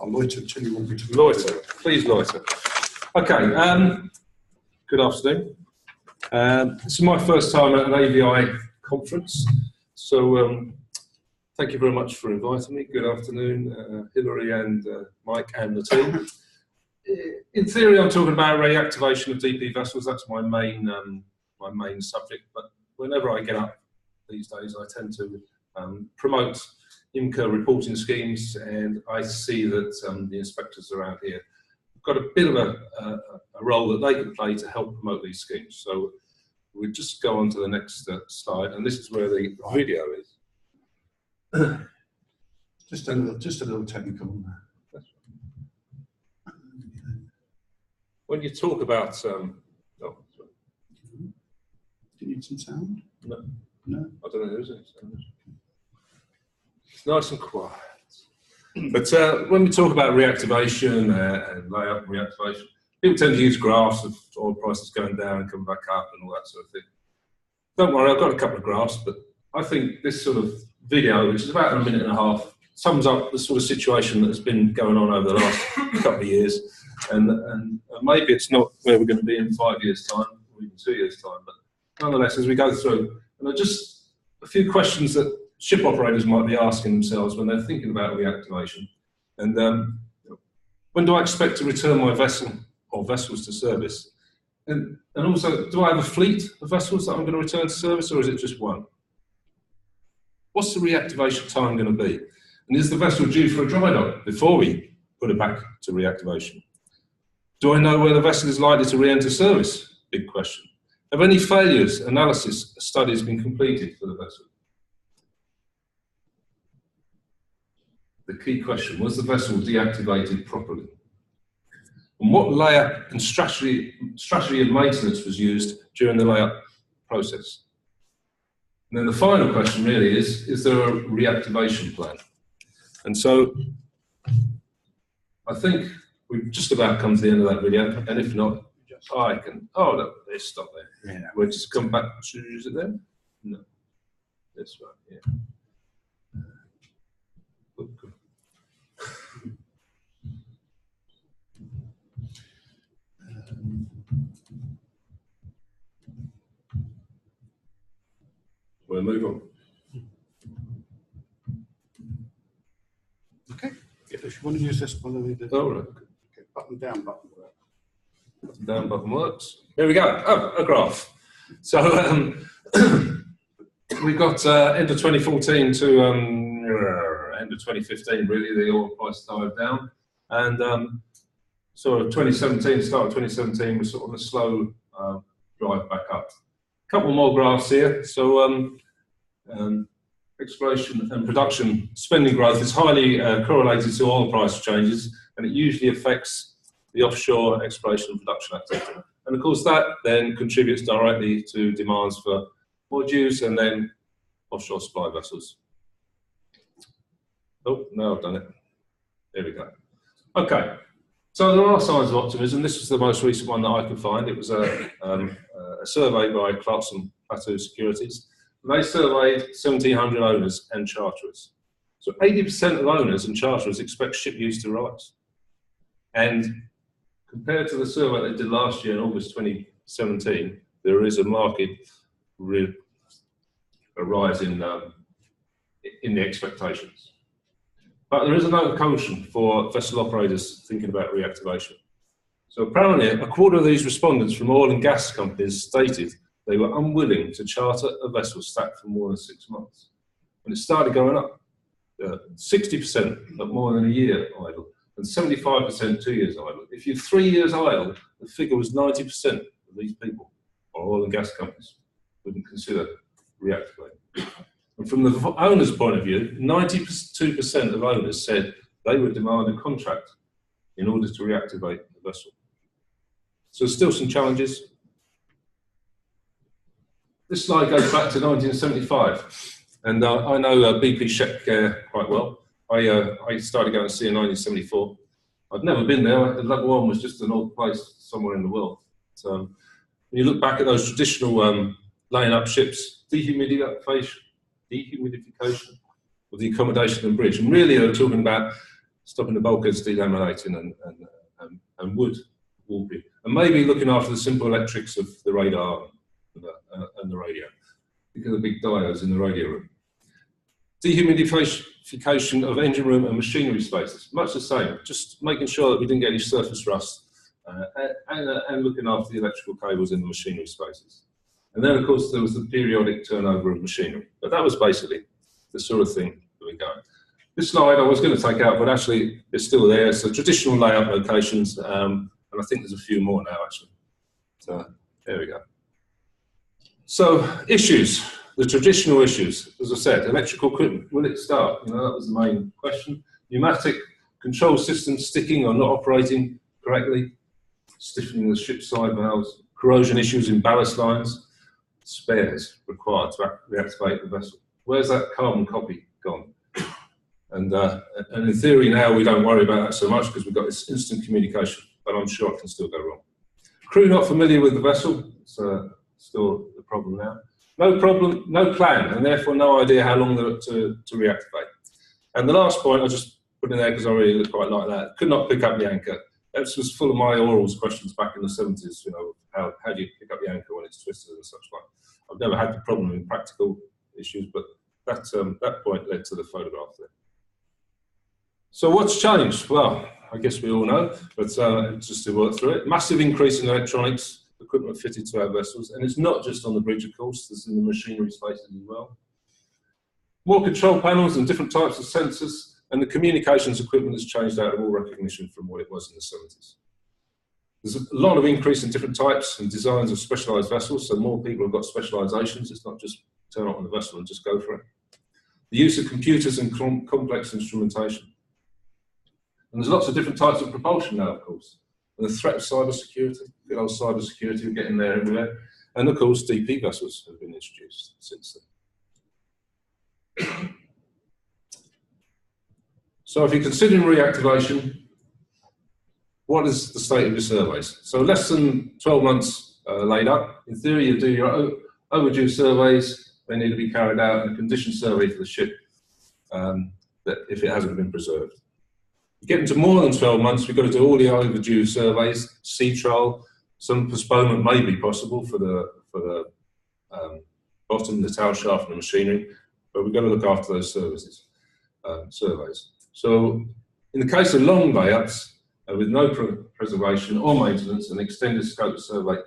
I'll loiter until you want me to. Loiter, please loiter. Okay, good afternoon. This is my first time at an AVI conference, so thank you very much for inviting me. Good afternoon, Hilary and Mike and the team. In theory, I'm talking about reactivation of DP vessels. That's my main subject. But whenever I get up these days, I tend to promote IMCA reporting schemes, and I see that the inspectors around here have got a bit of a role that they can play to help promote these schemes. So we'll just go on to the next slide, and this is where the video is. Just a little technical. When you talk about, Do you need some sound? No. No. I don't know who's it. It's nice and quiet. But when we talk about reactivation and layout reactivation, people tend to use graphs of oil prices going down and coming back up and all that sort of thing. Don't worry, I've got a couple of graphs, but I think this sort of video, which is about a minute and a half, sums up the sort of situation that has been going on over the last couple of years. And maybe it's not where we're going to be in 5 years' time, or even 2 years' time, but nonetheless, as we go through, and there are just a few questions that ship operators might be asking themselves when they're thinking about reactivation. And when do I expect to return my vessel or vessels to service? And also, do I have a fleet of vessels that I'm going to return to service, or is it just one? What's the reactivation time going to be? And is the vessel due for a dry dock before we put it back to reactivation? Do I know where the vessel is likely to re-enter service? Big question. Have any failures, analysis, studies been completed for the vessel? The key question, was the vessel deactivated properly? And what layout and strategy of maintenance was used during the layout process? And then the final question really is there a reactivation plan? And so I think we've just about come to the end of that video, and if not, I can, oh no, let's stop there. Yeah. We'll just come back, should we use it then? No, this one, yeah. Good. We'll move on. Okay, if you want to use this one, then all right. Okay, button down, button work. Button down, button works. Here we go. Oh, a graph. So we got end of 2014 to end of 2015. Really, the oil price died down, and sort of 2017, start of 2017, was sort of a slow drive back up. A couple more graphs here. So exploration and production spending growth is highly correlated to oil price changes, and it usually affects the offshore exploration and production activity. And of course that then contributes directly to demands for modules and then offshore supply vessels. Oh, no, I've done it. There we go. Okay, so there are signs of optimism. This was the most recent one that I could find. It was a survey by Clarkson Plateau Securities. They surveyed 1,700 owners and charterers. So 80% of owners and charterers expect ship use to rise. And compared to the survey they did last year in August 2017, there is a market rise in the expectations. But there is a note of caution for vessel operators thinking about reactivation. So apparently, a quarter of these respondents from oil and gas companies stated they were unwilling to charter a vessel stacked for more than 6 months. And it started going up. 60% at more than a year idle, and 75% 2 years idle. If you're 3 years idle, the figure was 90% of these people, or oil and gas companies, wouldn't consider reactivating. And from the owner's point of view, 92% of owners said they would demand a contract in order to reactivate the vessel. So there's still some challenges. This slide goes back to 1975, and I know BP Shep quite well. I started going to sea in 1974. I'd never been there. The Level 1 was just an old place somewhere in the world. So when you look back at those traditional laying up ships, dehumidification of the accommodation and bridge, and really they're talking about stopping the bulkheads delaminating and wood warping, and maybe looking after the simple electrics of the radar and the radio, because of the big diodes in the radio room. Dehumidification of engine room and machinery spaces, much the same, just making sure that we didn't get any surface rust, and looking after the electrical cables in the machinery spaces. And then, of course, there was the periodic turnover of machinery. But that was basically the sort of thing that we're going. This slide I was going to take out, but actually it's still there. So traditional layout locations, and I think there's a few more now, actually. So there we go. So issues, the traditional issues, as I said, electrical equipment, will it start? You know, that was the main question. Pneumatic control systems sticking or not operating correctly, stiffening the ship side valves, corrosion issues in ballast lines, spares required to reactivate the vessel. Where's that carbon copy gone? And in theory now we don't worry about that so much because we've got this instant communication, but I'm sure it can still go wrong. Crew not familiar with the vessel, it's still the problem now. No problem, no plan, and therefore no idea how long to reactivate. And the last point I just put in there because I really quite like that, could not pick up the anchor. That was full of my orals questions back in the 70s, you know, how do you pick up the anchor when it's twisted and such like. I've never had the problem in practical issues, but that point led to the photograph there. So what's changed? Well, I guess we all know, but just to work through it. Massive increase in electronics, equipment fitted to our vessels, and it's not just on the bridge, of course, there's in the machinery spaces as well. More control panels and different types of sensors, and the communications equipment has changed out of all recognition from what it was in the 70s. There's a lot of increase in different types and designs of specialised vessels, so more people have got specialisations. It's not just turn up on the vessel and just go for it. The use of computers and complex instrumentation. And there's lots of different types of propulsion now, of course. And the threat of cyber security, good old cyber security, we're getting there everywhere. And of course, DP vessels have been introduced since then. So if you're considering reactivation, what is the state of your surveys? So less than 12 months laid up. In theory, you do your overdue surveys. They need to be carried out in a condition survey for the ship that if it hasn't been preserved. Getting to more than 12 months, we've got to do all the overdue surveys, sea trial. Some postponement may be possible for the bottom, the tail shaft, and the machinery, but we've got to look after those surveys. So in the case of long layups, with no preservation or maintenance, an extended scope survey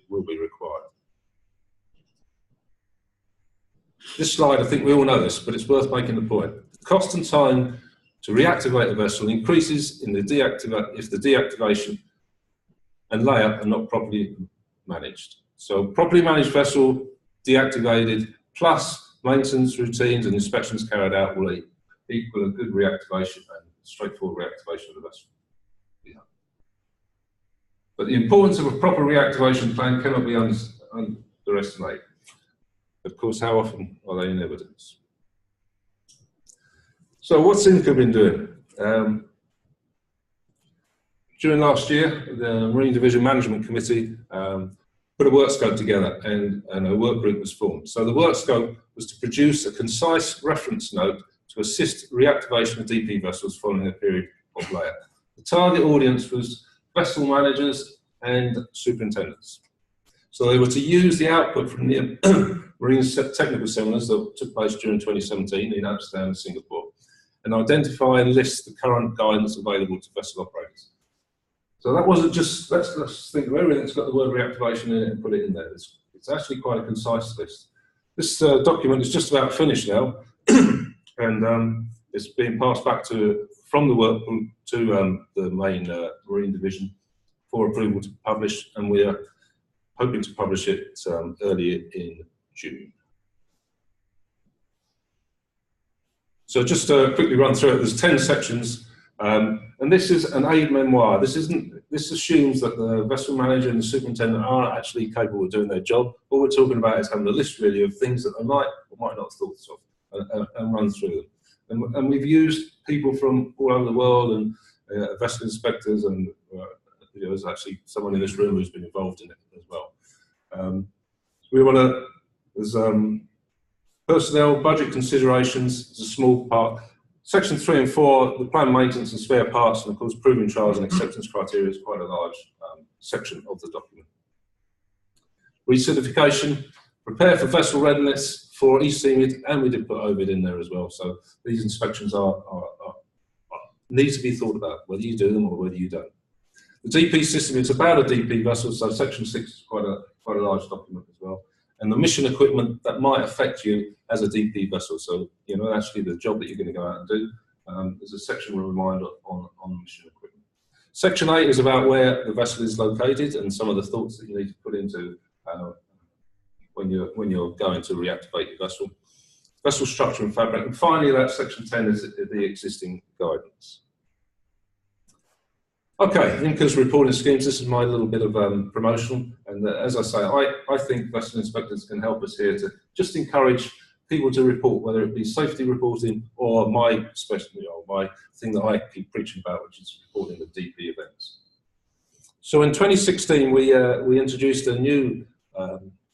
will be required. This slide, I think we all know this, but it's worth making the point. The cost and time to reactivate a vessel increases in the if the deactivation and layup are not properly managed. So properly managed vessel, deactivated, plus maintenance routines and inspections carried out will equal a good reactivation and straightforward reactivation of the vessel. Yeah. But the importance of a proper reactivation plan cannot be underestimated. Of course, how often are they in evidence? So what's INCA been doing? During last year, the Marine Division Management Committee put a work scope together and a work group was formed. So the work scope was to produce a concise reference note to assist reactivation of DP vessels following a period of layup. The target audience was vessel managers and superintendents. So they were to use the output from the Marine technical seminars that took place during 2017 in Amsterdam and Singapore, and identify and list the current guidance available to vessel operators. So that wasn't just, let's think of everything that's got the word reactivation in it and put it in there. It's actually quite a concise list. This document is just about finished now, and it's being passed back from the work to the main Marine Division for approval to publish, and we are hoping to publish it early in June. So just to quickly run through it, there's 10 sections, and this is an aid memoir. This assumes that the vessel manager and the superintendent are actually capable of doing their job. All we're talking about is having a list really of things that they might or might not have thought of and run through them. And we've used people from all over the world and vessel inspectors, and there's actually someone in this room who's been involved in it as well. We want to, there's personnel, budget considerations is a small part. Section 3 and 4, the plan maintenance and spare parts, and of course proving trials and acceptance criteria is quite a large section of the document. Recertification, prepare for vessel readiness for eCMID, and we did put OVID in there as well. So these inspections need to be thought about, whether you do them or whether you don't. The DP system is about a DP vessel, so section 6 is quite a large document as well. And the mission equipment that might affect you as a DP vessel. So, you know, actually the job that you're going to go out and do, there's a section reminder on mission equipment. Section 8 is about where the vessel is located and some of the thoughts that you need to put into when you're going to reactivate your vessel. Vessel structure and fabric. And finally, that section 10 is the existing guidance. Okay, IMCA's reporting schemes. This is my little bit of promotional, and as I say, I think vessel inspectors can help us here to just encourage people to report, whether it be safety reporting or my thing that I keep preaching about, which is reporting the DP events. So in 2016, we introduced a new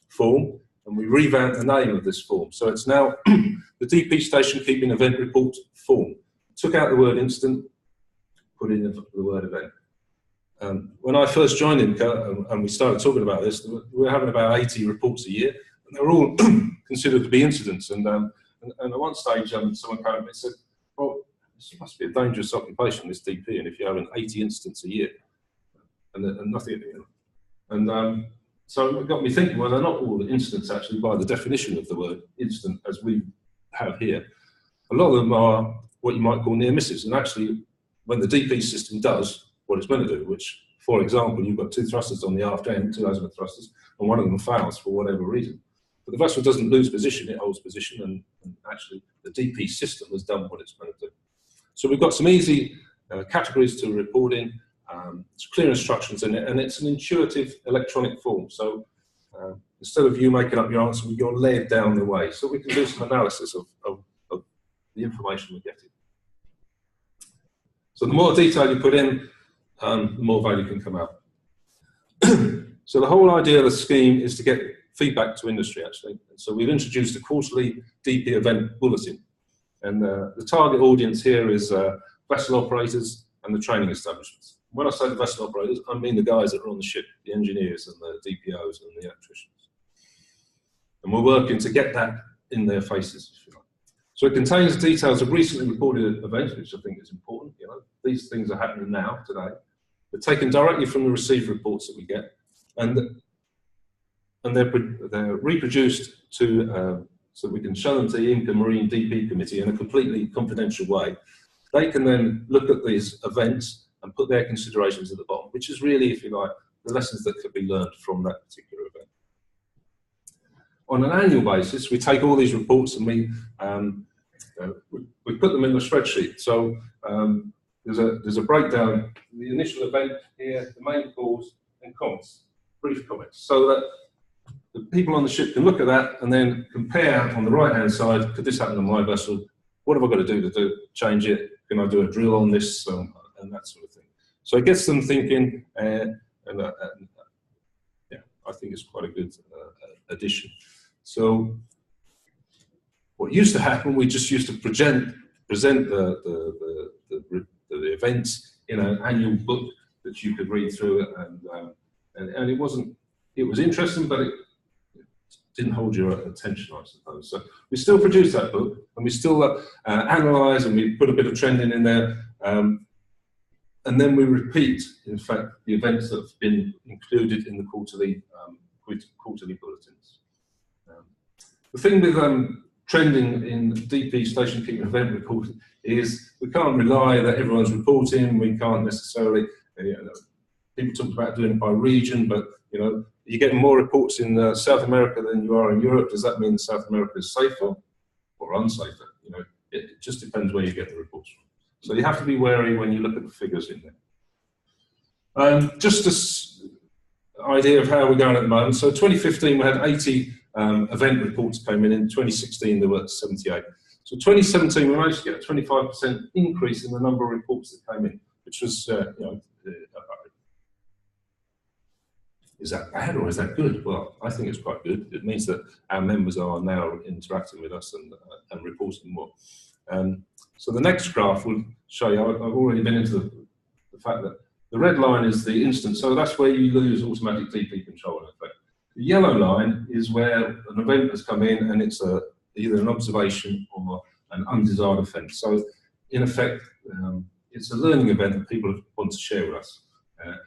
form, and we revamped the name of this form. So it's now the DP Station Keeping Event Report form. Took out the word incident, put in the word event. When I first joined IMCA and we started talking about this, we were having about 80 reports a year, and they were all considered to be incidents. And at one stage, someone came up and said, "Well, this must be a dangerous occupation, this DP, and if you're having 80 incidents a year and nothing." And so it got me thinking, well, they're not all the incidents actually by the definition of the word incident as we have here. A lot of them are what you might call near misses, and actually, when the DP system does what it's meant to do, which, for example, you've got 2 thrusters on the aft end, 2 azimuth thrusters, and one of them fails for whatever reason. But the vessel doesn't lose position, it holds position, and actually the DP system has done what it's meant to do. So we've got some easy categories to report in, it's clear instructions in it, and it's an intuitive electronic form. So instead of you making up your answer, you're led down the way. So we can do some analysis of the information we're getting. So the more detail you put in, the more value can come out. So the whole idea of the scheme is to get feedback to industry, actually. And so we've introduced a quarterly DP event bulletin. And the target audience here is vessel operators and the training establishments. When I say the vessel operators, I mean the guys that are on the ship, the engineers and the DPOs and the electricians. And we're working to get that in their faces, if you like. So it contains details of recently reported events, which I think is important. You know, these things are happening now, today. They're taken directly from the received reports that we get, and they're reproduced to so we can show them to the IMCA Marine DP Committee in a completely confidential way. They can then look at these events and put their considerations at the bottom, which is really, if you like, the lessons that could be learned from that particular event. On an annual basis, we take all these reports and we put them in the spreadsheet. So there's a breakdown, the initial event here, the main cause, and comments, brief comments, so that the people on the ship can look at that and then compare on the right-hand side, could this happen on my vessel? What have I got to do to change it? Can I do a drill on this? And that sort of thing. So it gets them thinking, yeah, I think it's quite a good addition. So what used to happen, we just used to present the events in an annual book that you could read through, and it was interesting, but it didn't hold your attention, I suppose. So we still produce that book, and we still analyse, and we put a bit of trending in there, and then we repeat, in fact, the events that have been included in the quarterly bulletins. The thing with trending in DP Station Keeping Event Report is we can't rely that everyone's reporting. We can't necessarily, people talk about doing it by region, but you know, you're getting more reports in South America than you are in Europe. Does that mean South America is safer or unsafer? You know, it just depends where you get the reports from. So you have to be wary when you look at the figures in there. Just an idea of how we're going at the moment. So 2015 we had 80 event reports came in. In 2016 there were 78. So 2017 we managed to get a 25% increase in the number of reports that came in, which was, you know, is that bad or is that good? Well, I think it's quite good. It means that our members are now interacting with us and reporting more. So the next graph will show you, I've already been into the fact that the red line is the instance, so that's where you lose automatic DP control in effect. The yellow line is where an event has come in and it's either an observation or an undesired offence. So in effect, it's a learning event that people want to share with us.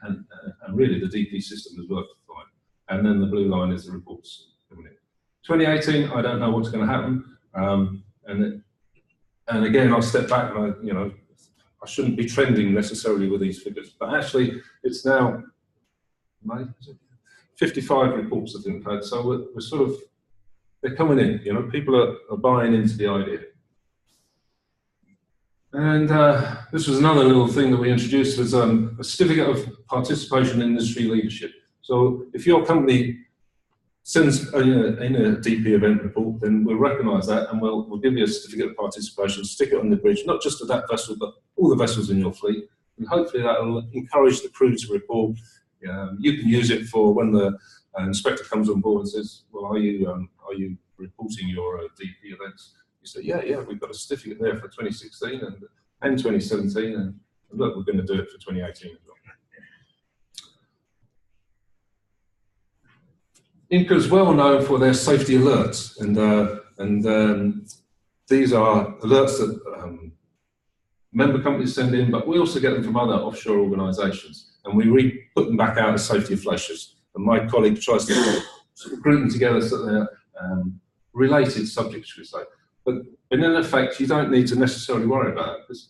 And really the DP system has worked fine. And then the blue line is the reports coming in. 2018, I don't know what's going to happen. And again, I'll step back and I shouldn't be trending necessarily with these figures, but actually it's now 55 reports I think I've had. So we're sort of, they're coming in, people are buying into the idea. And this was another little thing that we introduced was a certificate of participation in industry leadership. So if your company sends in a DP event report, then we'll recognise that and we'll give you a certificate of participation, stick it on the bridge, not just to that vessel, but all the vessels in your fleet. And hopefully that will encourage the crew to report. You can use it for when the inspector comes on board and says, well, are you reporting your DP events? You say, yeah, we've got a certificate there for 2016 and 2017, and look, we're going to do it for 2018 as well. Inca is well known for their safety alerts, and these are alerts that member companies send in, but we also get them from other offshore organisations, and we put them back out as safety flashes. And my colleague tries to sort of group them together so they're related subjects, should we say. But in effect, you don't need to necessarily worry about it, because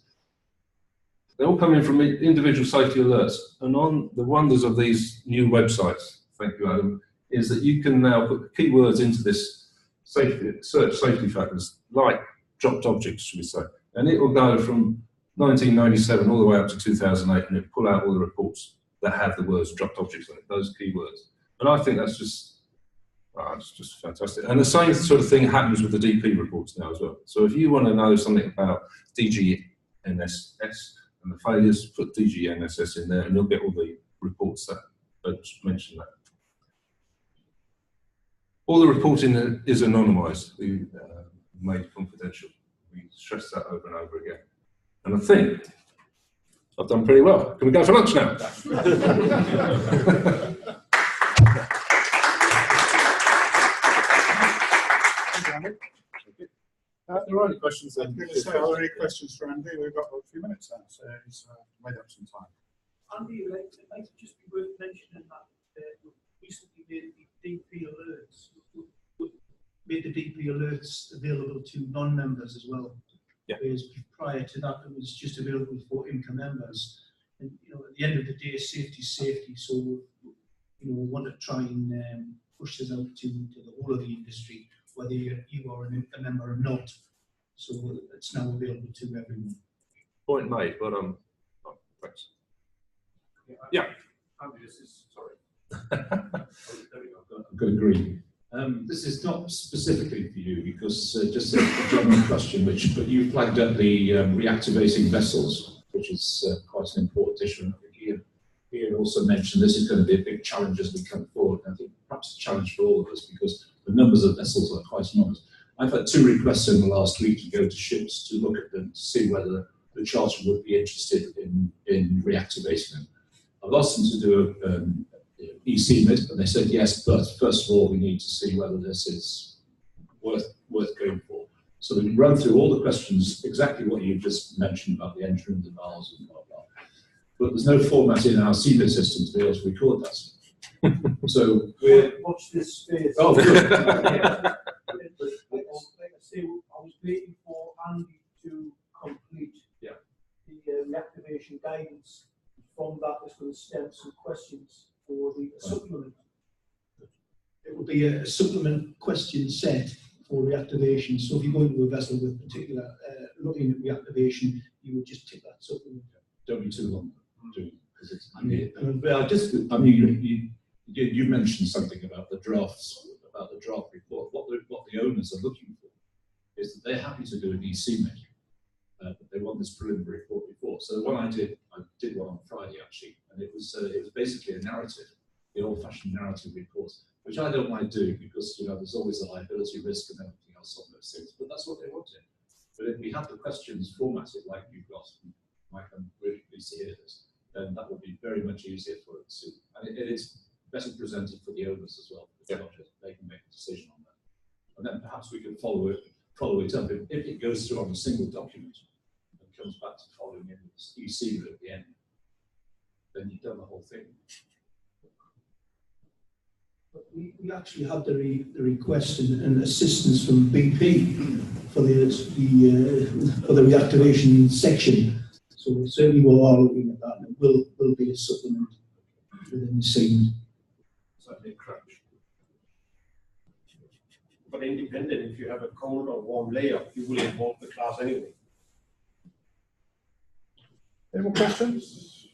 they're all coming from individual safety alerts. And on the wonders of these new websites, thank you, Adam, is that you can now put keywords into this search safety factors, like dropped objects, should we say. And it will go from 1997 all the way up to 2008, and it will pull out all the reports that have the words dropped objects on it, those keywords. And I think that's just, it's just fantastic. And the same sort of thing happens with the DP reports now as well. So if you want to know something about DGNSS and the failures, put DGNSS in there and you'll get all the reports that mention that. All the reporting is anonymised, made confidential. We stress that over and over again. And I think I've done pretty well. Can we go for lunch now? There are any questions then? Are there any questions for Andy? We've got a few minutes now, so he's made up some time. Andy, it might just be worth mentioning that we recently made the DP alerts. We made the DP alerts available to non-members as well. Yeah. Whereas prior to that, it was just available for IMCA members. And at the end of the day, safety is safety. So we want to try and push this out to the whole of the industry, whether you are a member or not. So it's now available to everyone. Point made, but thanks. Yeah. Andy, this is, sorry. There we go. I've got a green. This is not specifically for you, because just a general question, but you flagged up the reactivating vessels, which is quite an important issue. And I think Ian also mentioned this is going to be a big challenge as we come forward. And I think perhaps a challenge for all of us, because the numbers of vessels are quite enormous. I've had 2 requests in the last week to go to ships to look at them to see whether the charter would be interested in reactivating them. I've asked them to do an eCMID, and they said yes, but first of all we need to see whether this is worth going for. So we run through all the questions, exactly what you just mentioned about the entering the valves and blah blah. But there's no format in our CMID system to be able to record that. So Watch this space. oh, good. Like I say, I was waiting for Andy to complete the reactivation guidance. From that, there's going to stem some questions for the supplement. It will be a supplement question set for reactivation. So if you go into a vessel with particular looking at reactivation, you would just tick that supplement. Don't be too long, because it's. I mean, you mentioned something about the drafts, about the draft report. What the owners are looking for is that they're happy to do an eCMID, but they want this preliminary report before. So the one I did one on Friday actually, and it was basically a narrative, the old-fashioned narrative report, which I don't mind doing because there's always a liability risk and everything else on those things. But that's what they wanted. But But if we had the questions formatted like you've got, Mike, I'm really pleased to hear this, then that would be very much easier for it to, and it is better presented for the owners as well. It's not just they can make a decision on that. And then perhaps we can follow it up. If it goes through on a single document and comes back to following in eCMID at the end, then you've done the whole thing. But we actually had the request and assistance from BP for the reactivation section. So we certainly will are looking at that, and it will be a supplement within the scene. Certainly a crutch. But independent, if you have a cold or warm layer, you will involve the class anyway. Any more questions?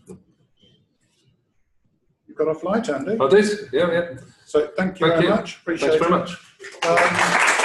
You've got a flight, Andy. I did, yeah. So thank you very much. Appreciate Thanks very it. much.